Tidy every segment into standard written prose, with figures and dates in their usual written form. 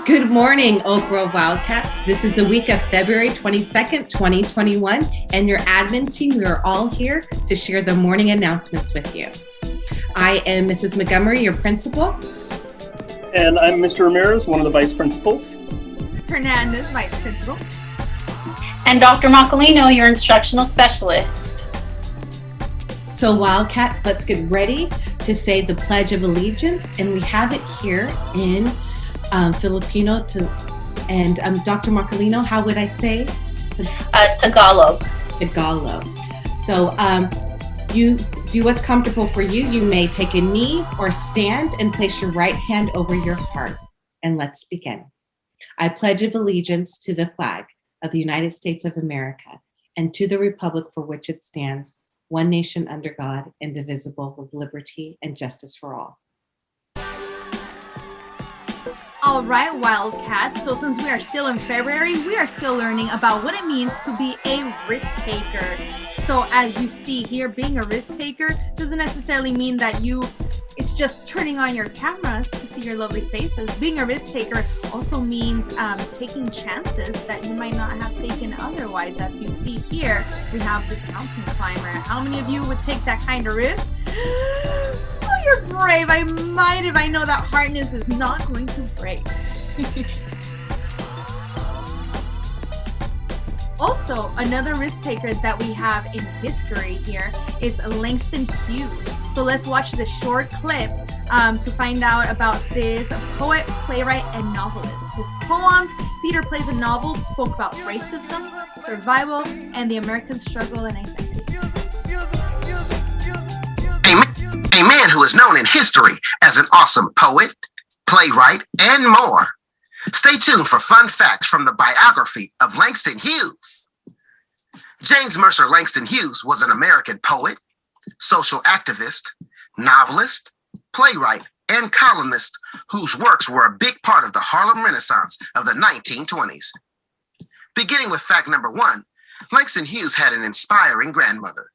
Good morning, Oak Grove Wildcats. This is the week of February 22nd, 2021, and your admin team, we are all here to share the morning announcements with you. I am Mrs. Montgomery, your principal. And I'm Mr. Ramirez, one of the vice principals. Ms. Hernandez, vice principal. And Dr. Macalino, your instructional specialist. So Wildcats, let's get ready to say the Pledge of Allegiance, and we have it here in Filipino. And Dr. Macalino, how would I say? Tagalog. Tagalog. So you do what's comfortable for you. You may take a knee or stand and place your right hand over your heart. And let's begin. I pledge allegiance to the flag of the United States of America and to the republic for which it stands, one nation under God, indivisible, with liberty and justice for all. All right, Wildcats. So since we are still in February, we are still learning about what it means to be a risk taker. So as you see here, being a risk taker doesn't necessarily mean that it's just turning on your cameras to see your lovely faces. Being a risk taker also means taking chances that you might not have taken otherwise. As you see here, we have this mountain climber. How many of you would take that kind of risk? Oh, you're brave. I might if I know that hardness is not going to break. Also, another risk taker that we have in history here is Langston Hughes. So let's watch the short clip to find out about this poet, playwright, and novelist. His poems, theater plays, and novels spoke about racism, survival, and the American struggle and identity. A man who is known in history as an awesome poet, playwright, and more. Stay tuned for fun facts from the biography of Langston Hughes. James Mercer Langston Hughes was an American poet, social activist, novelist, playwright, and columnist whose works were a big part of the Harlem Renaissance of the 1920s. Beginning with fact number 1, Langston Hughes had an inspiring grandmother.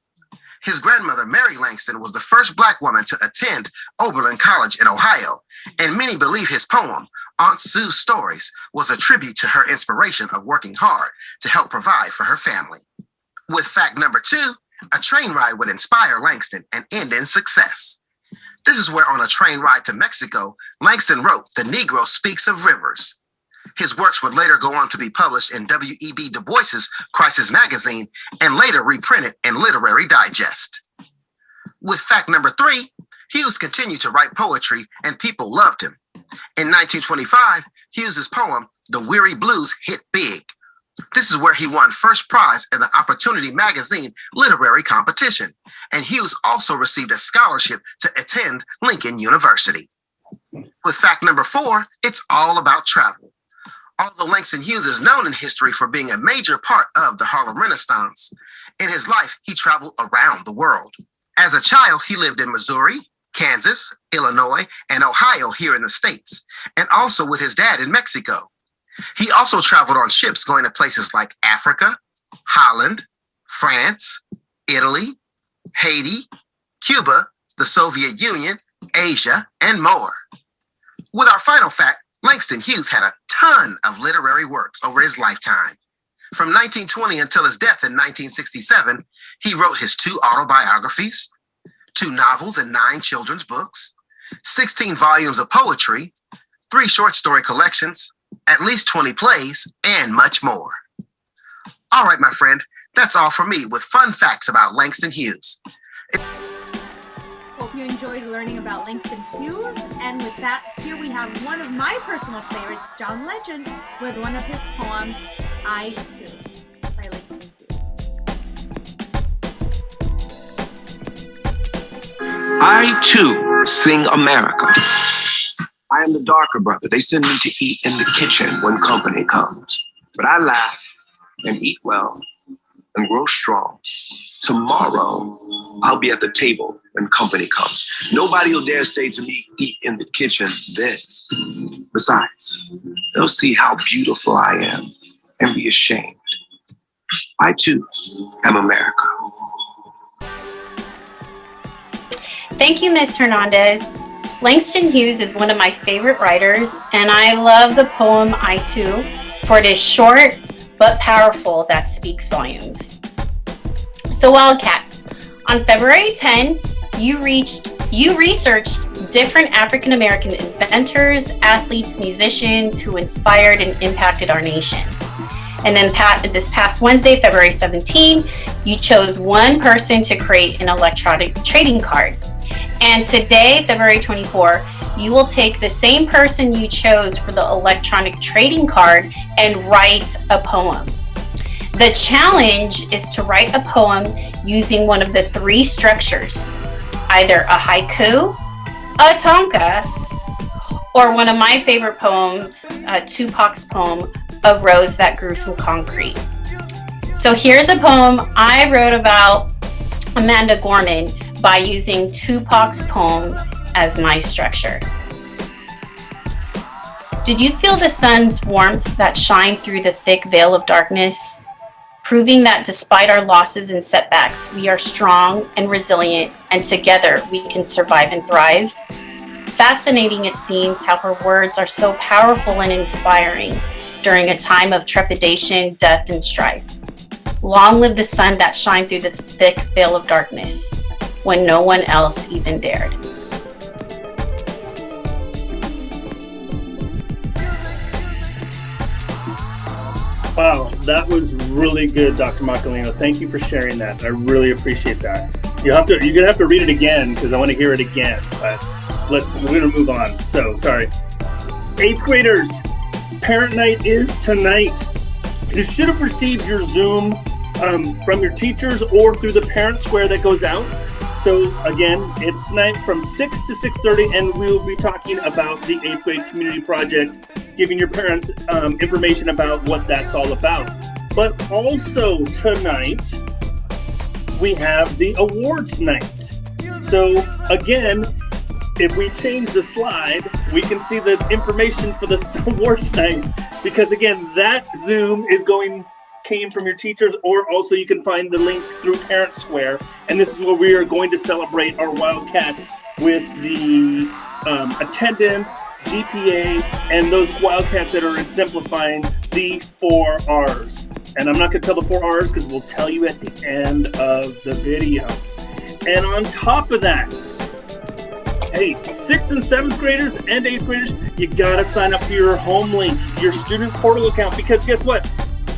His grandmother, Mary Langston, was the first Black woman to attend Oberlin College in Ohio, and many believe his poem, Aunt Sue's Stories, was a tribute to her inspiration of working hard to help provide for her family. With fact number 2, a train ride would inspire Langston and end in success. This is where on a train ride to Mexico, Langston wrote The Negro Speaks of Rivers. His works would later go on to be published in W.E.B. Du Bois's Crisis magazine and later reprinted in Literary Digest. With fact number 3, Hughes continued to write poetry and people loved him. In 1925, Hughes's poem, The Weary Blues, hit big. This is where he won first prize in the Opportunity magazine literary competition, and Hughes also received a scholarship to attend Lincoln University. With fact number 4, it's all about travel. Although Langston Hughes is known in history for being a major part of the Harlem Renaissance, in his life, he traveled around the world. As a child, he lived in Missouri, Kansas, Illinois, and Ohio here in the States, and also with his dad in Mexico. He also traveled on ships going to places like Africa, Holland, France, Italy, Haiti, Cuba, the Soviet Union, Asia, and more. With our final fact, Langston Hughes had a ton of literary works over his lifetime. From 1920 until his death in 1967, he wrote his 2 autobiographies, 2 novels and 9 children's books, 16 volumes of poetry, 3 short story collections, at least 20 plays, and much more. All right, my friend, that's all for me with fun facts about Langston Hughes. Hope you enjoyed learning about Langston Hughes. And with that, here we have one of my personal favorites, John Legend, with one of his poems, I Too, by Langston Hughes. I too sing America. I am the darker brother. They send me to eat in the kitchen when company comes. But I laugh and eat well and grow strong. Tomorrow, I'll be at the table when company comes. Nobody will dare say to me, eat in the kitchen then. Besides, they'll see how beautiful I am and be ashamed. I too am America. Thank you, Ms. Hernandez. Langston Hughes is one of my favorite writers, and I love the poem I Too, for it is short but powerful that speaks volumes. So Wildcats, on February 10, you researched different African American inventors, athletes, musicians who inspired and impacted our nation. And then this past Wednesday, February 17, you chose one person to create an electronic trading card. And today, February 24, you will take the same person you chose for the electronic trading card and write a poem. The challenge is to write a poem using one of the three structures, either a haiku, a tanka, or one of my favorite poems, Tupac's poem, A Rose That Grew from Concrete. So here's a poem I wrote about Amanda Gorman by using Tupac's poem as my structure. Did you feel the sun's warmth that shined through the thick veil of darkness, proving that despite our losses and setbacks, we are strong and resilient, and together we can survive and thrive? Fascinating it seems how her words are so powerful and inspiring during a time of trepidation, death, and strife. Long live the sun that shined through the thick veil of darkness, when no one else even dared. Wow, that was really good, Dr. Macalino. Thank you for sharing that. I really appreciate that. You're gonna have to read it again because I want to hear it again. But we're gonna move on. So sorry. 8th graders, parent night is tonight. You should have received your Zoom from your teachers or through the parent square that goes out. So again, it's tonight from 6 to 6:30, and we'll be talking about the 8th grade community project, giving your parents information about what that's all about. But also tonight, we have the awards night. So again, if we change the slide, we can see the information for the awards night, because again, that Zoom came from your teachers, or also you can find the link through Parent Square. And this is where we are going to celebrate our Wildcats with the attendance, GPA, and those Wildcats that are exemplifying the 4 R's. And I'm not going to tell the 4 R's because we'll tell you at the end of the video. And on top of that, hey, 6th and 7th graders and 8th graders, you got to sign up for your home link, your student portal account, because guess what?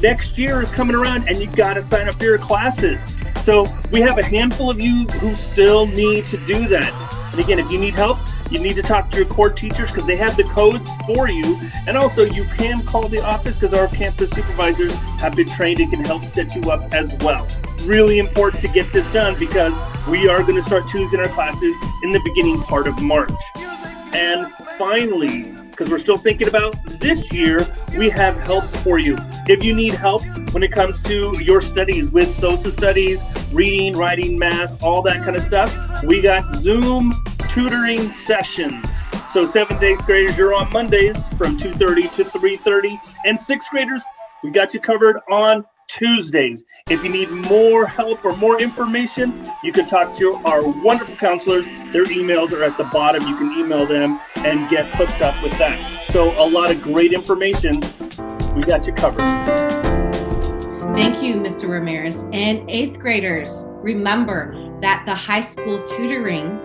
Next year is coming around and you got to sign up for your classes. So we have a handful of you who still need to do that. And again, if you need help, you need to talk to your core teachers because they have the codes for you. And also you can call the office because our campus supervisors have been trained and can help set you up as well. Really important to get this done because we are going to start choosing our classes in the beginning part of March. And finally, because we're still thinking about this year, we have help for you. If you need help when it comes to your studies with social studies, reading, writing, math, all that kind of stuff, we got Zoom tutoring sessions. So 7th to 8th graders, you're on Mondays from 2:30 to 3:30. And 6th graders, we got you covered on Tuesdays. If you need more help or more information, you can talk to our wonderful counselors. Their emails are at the bottom. You can email them and get hooked up with that. So a lot of great information. We got you covered. Thank you, Mr. Ramirez. And 8th graders, remember that the high school tutoring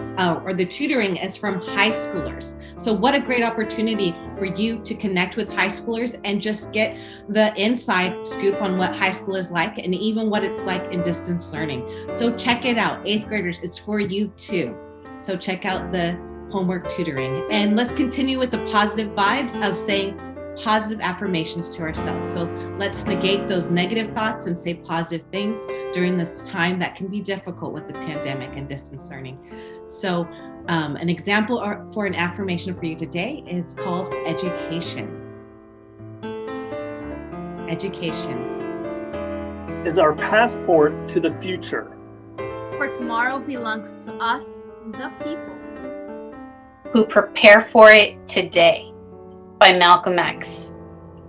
or the tutoring is from high schoolers. So what a great opportunity for you to connect with high schoolers and just get the inside scoop on what high school is like and even what it's like in distance learning. So check it out. 8th graders, it's for you too. So check out the homework tutoring. And let's continue with the positive vibes of saying positive affirmations to ourselves. So let's negate those negative thoughts and say positive things during this time that can be difficult with the pandemic and distance learning. So an example for an affirmation for you today is called education. Education is our passport to the future. For tomorrow belongs to us, the people. Who prepare for it today, by Malcolm X.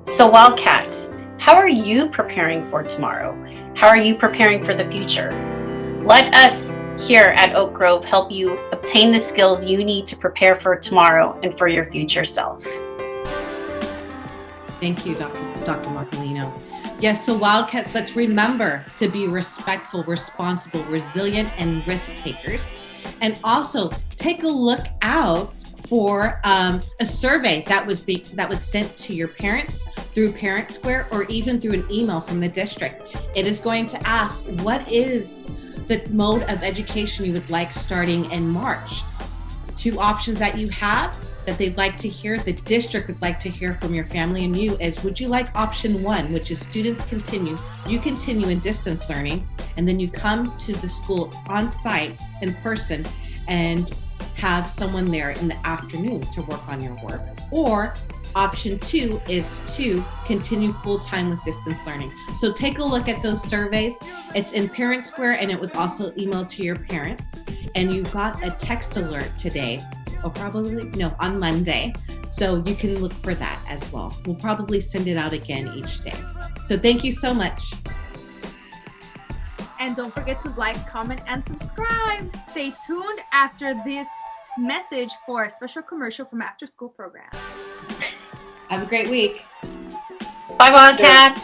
So Wildcats, how are you preparing for tomorrow? How are you preparing for the future? Let us here at Oak Grove help you obtain the skills you need to prepare for tomorrow and for your future self. Thank you, Dr. Marcolino. Yes, so Wildcats, let's remember to be respectful, responsible, resilient, and risk takers. And also take a look out for a survey that was sent to your parents through Parent Square or even through an email from the district. It is going to ask, what is the mode of education you would like starting in March? 2 options that you have that they'd like to hear, the district would like to hear from your family and you is, would you like option 1, which is students continue in distance learning, and then you come to the school on site in person and have someone there in the afternoon to work on your work? Or option 2 is to continue full-time with distance learning. So take a look at those surveys. It's in Parent Square and it was also emailed to your parents. And you got a text alert today, or on Monday. So you can look for that as well. We'll probably send it out again each day. So thank you so much. And don't forget to like, comment, and subscribe. Stay tuned after this message for a special commercial from After School Program. Have a great week. Bye, Wildcat.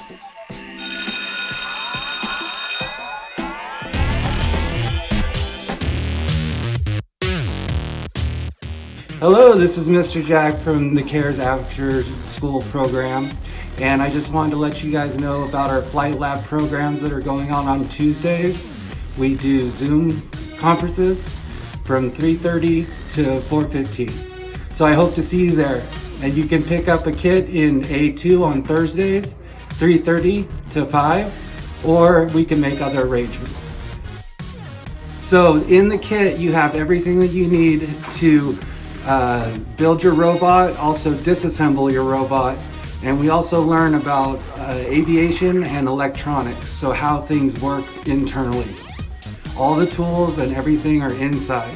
Hello, this is Mr. Jack from the CARES After School Program, and I just wanted to let you guys know about our Flight Lab programs that are going on Tuesdays. We do Zoom conferences from 3:30 to 4:15. So I hope to see you there. And you can pick up a kit in A2 on Thursdays, 3:30 to 5, or we can make other arrangements. So in the kit, you have everything that you need to build your robot, also disassemble your robot, and we also learn about aviation and electronics, so how things work internally. All the tools and everything are inside.